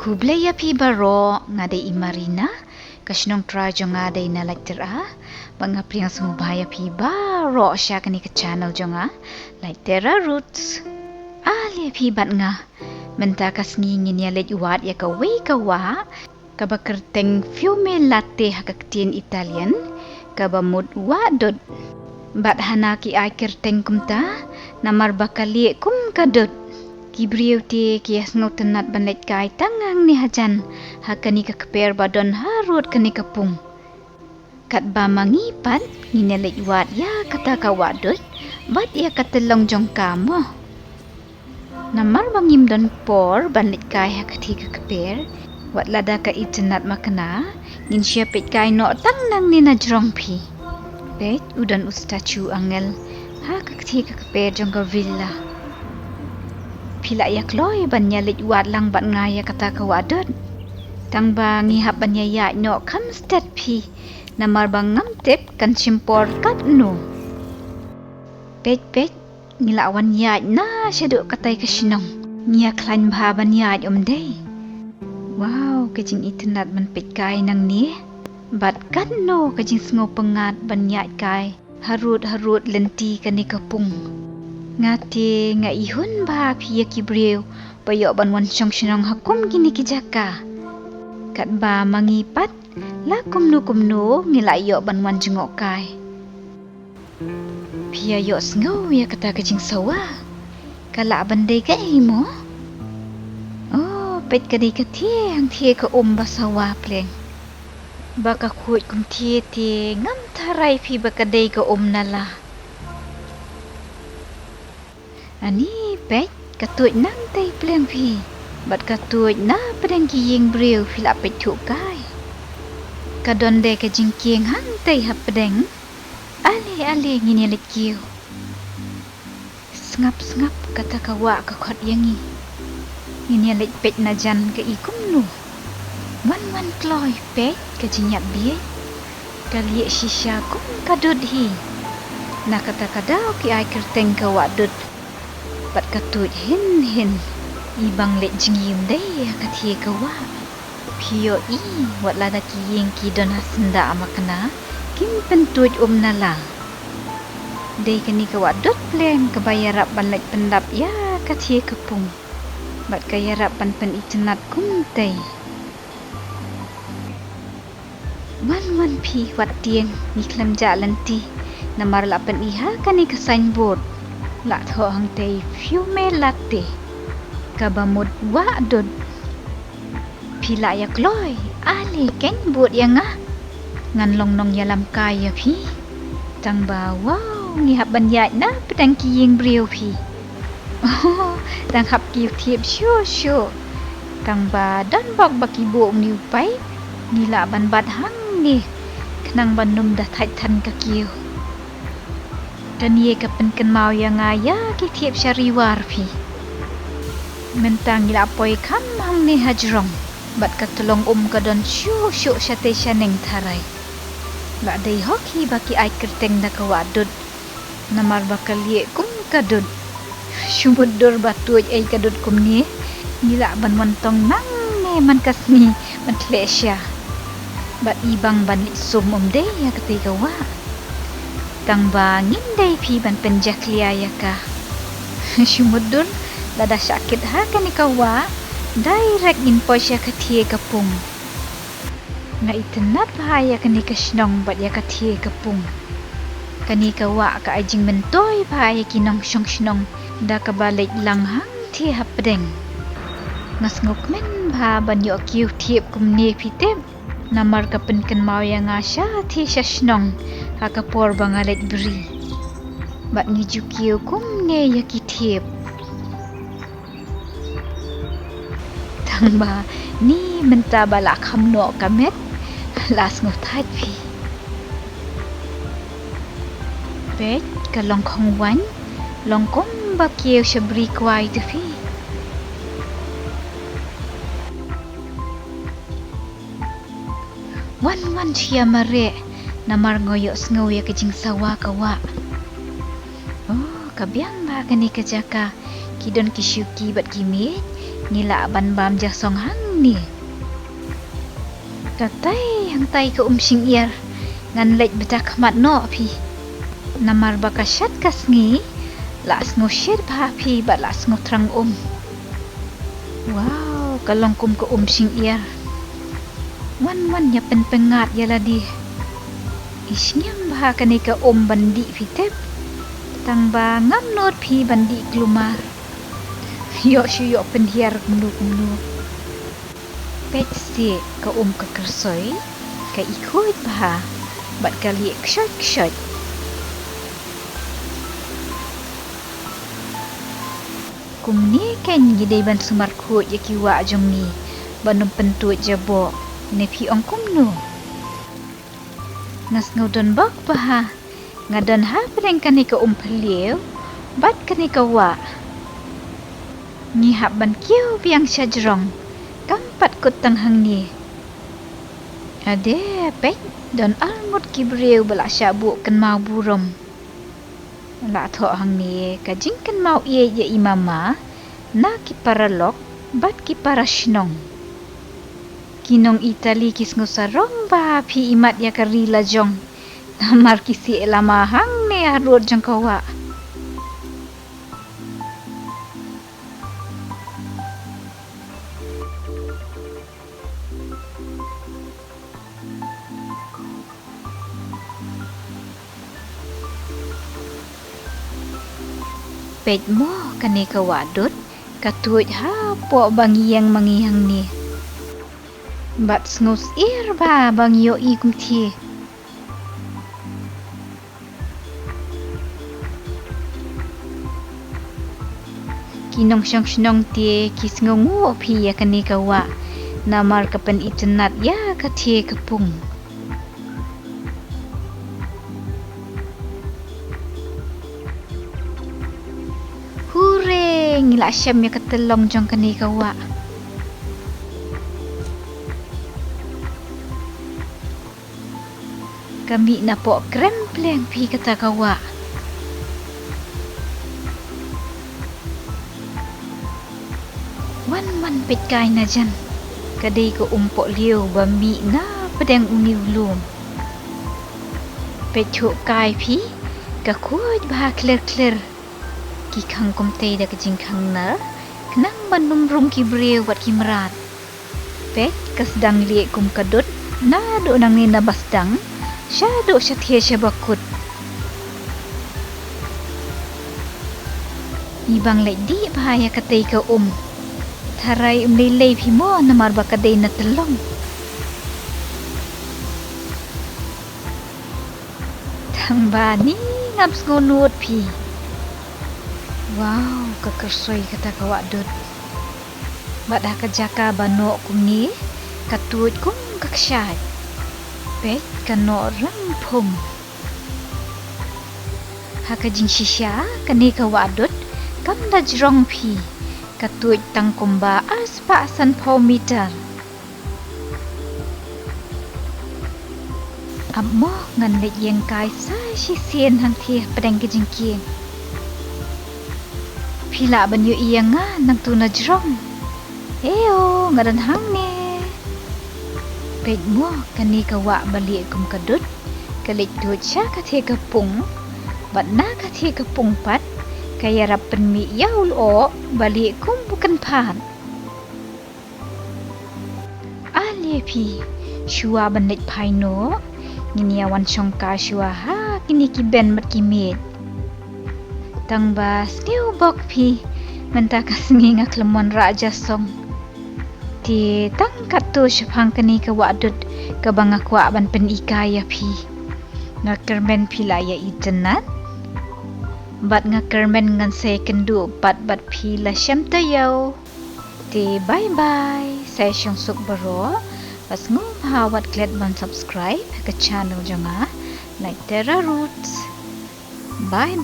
Kublaya pi baro ngadai imarina kashnong trajo ngadai na laitera mga priang sumubaya pi baro siya kani ka channel jonga laitera roots ali pi bat nga mentakas ngingin ya let uwat ya kawa kabakerteng fiume latte hakaktin Italian kabamut wadod bat hanaki ay kerteng kumta namar bakali kum kadot Kibriu ti kias tenat banlet kai tangang ni hajan hakani ka keper badon harut kani kapung kat ba mangipat nginelit wat ya kata kawadut bat ya katelong jong kamo namar bangim don por banlet kai hakati ka keper wat lada ka itenat makna ngin siapit kai no tangnang ni najrong pi bet udan ustachu angel hakati ka keper jong ka villa Pila ya kloy banya lit wat lang bat ngaya kata kawadot. Tang ba ngihap banya ya no kamstet pi namar bang ngamtip kan simpor kat no. Pet ngilawan ya na syaduk katai kasinong. Ngia klan ba banya day. Wow, kajing itenat man pet kai nang ni. Bat kat no kajing sengo pengat banya kai. Harut lenti kani kapung. Ngati nga ihun ba piya kibriw payo banwan siyang sinang hakum gini kijaka kat ba mangipat la kumno ngilayo banwan jengok kai piya yo sngaw ya kata kajing sawa kala bandai ka mo oh pet kadi katie ang tie ka basawa pleng baka kuit kum tie ngam tarai pi bakadai ka nala Ani pet katuit nang tay pleng pi bat katuit na pedang kiying briu fila pet thukai kadon de ka jingking hang tay ha pedang ale ngini lekiu ngap kata kawa ka khot yangi ngini lek pet na jan ka ikum nu wan kloy pet ka jinyap bie kali shisha kum kadud hi na kata kadau ki ai kerteng ka wadut Pat katut hin ibang let jingim day katie kawa piyo wat lada kiyeng ki don hasenda makna kim pentut nala day kani kawa dot plan kabayarap banlet pendap ya katie kapung bat kayarap pan itenat kum tay wan pi wat tieng niklam jalan ti namar lapan iha kani ka signboard la tho hang tay fiume latte kabamut wadod pila ya kloy ali ken buat ya ngan long nong yalam kaya pi tang ba wow ngihap banyat na pedang kiying briu pi oh tang hap kiu tiep syo tang ba dan bak bakibo niu pai nila ban bat hang ni kenang bandum dah thai than ka kiu dan ye kapen mau yang ngaya ki tiap syariwar pi mentang ila poi kam hang ni hajrong bat katulong kadon syuk syate syaneng tharai la dei hoki baki ai kerteng na kawadud namar bakal ye kum kadud syumudur batuj ai kadud kum ni nila ban wantong nang ne man kasni man tlesya bat ibang ban sum de ya ketika wa Tang bangin day pi ban penjak liaya ka. Syumudur lada sakit ha kan ikawa direct in po siya katie kapung. Nga itenat bahaya kan ikasnong bat ya katie kapung. Kani kawa ka ajing mentoy bahaya kinong syong da kabalik lang hang ti hapdeng. Ngas ngukmen ba banyo kiu tiep kumne pitep. Namar kapen mau yang asya ti syasnong hakapor bangalet beri bat ngijukiu kum ne yakitiep tangba ni menta bala khamno kamet las ngotat pi bet kalong khongwan longkom bakieu shabri kwai tu pi wan chia mare namar ngoyok sengaw ya kejing sawa kawa oh kabiang ba kani kajaka kidon kisyuki bat kimi Nila ban bam ja song hang ni. Katai hang tai ka sing iar. Ngan lej betak mat no pi. Namar bakasyat kasngi. Las ngusyir pa pi bat las ngutrang Wow, kalong kum ka sing iar. Wan ya pengat ya ladi. Isnyam bah kani ka bandi fitep. Tang ba ngam not pi bandi glumar. Yo syuk penhiar kumlu. Pet si ka ka kersoy. Ka ikut bah. Bat kali ksyot. Kum ni kan gidai ban sumar kut ya kiwa jong ni. Banum pentut jabo. Nepi ongkum no. Ngas ngaudon bak bah. Ngadon ha pereng kani ka peliu. Bat kani ka wa. Ngihap ban kiu biang syajrong. Kampat kut tang hang ni. Ade pek don almut kibriu balak syabu kan mau burom. La tho hang ni kajing kan mau ie je imama. Na ki paralok bat ki parashnong. Kinong Itali kis ngusarong ba pi imat ya karila jong. Namar kisi elama hang ne harut jong kawa. Pet mo kani kawadot katuj ha po bangiyang mangihang ni. Bat sngus ir ba bang yo ikum ti. Kinong syang shnong ti kis ngungu pi ya kani kawa. Namar kapan internet ya katie kapung. Hure ngila syam ya katelong jong kani kawa. Kami napok krempleng pi kata kawa. Wan petkai na jan. Kadai ko umpok liu bami na pedang uniu lum. Petuk kai pi kakuj bah clear. Ki khang kom tei da kajing khang na. Kenang bandum rum ki breu wat ki merat. Pet kasdang liek kum kadut na do nang ni na basdang. Syado syathia syabakut. Ibang lai di bahaya katai ka Tharai lelei pimo namar bakadai na telong. Tang bani ngaps ngunut pi. Wow, kakersoy kata kawadot. Badah kajaka bano kum ni katut kum kaksyat. Pet kano rampum. Hakajing shisha kani kawadot kam da jrong pi. Katut tang kumba aspa san pau meter. Amo ngan lek yang kai sa sisien hang thi pedang kejingking. Pila banyu iyang nang tu na jrong. Eo ngadan hang ne. Pet mo kani kawa balik kum kadut. Kalik tut sya kathe kapung. Bat na kathe kapung pat. Kaya rapen mi yaul o balik kum bukan pan. Alepi shua bandit paino nginiawan syongka shua ha kini ki ben mat kimit. Tang ba stiu bok pi menta kasngi ngak lemon raja song. Ti tang katu syapang kani ka wadut ka bangakwa ban pen ikaya pi. Ngakermen pilaya internet. Bat ngakermen ngan saya kendu bat pila syam tayaw. Ti bye. Saya syong suk baro. Pas ngum hawat klet ban subscribe ke channel jonga like Terra Roots. Bye.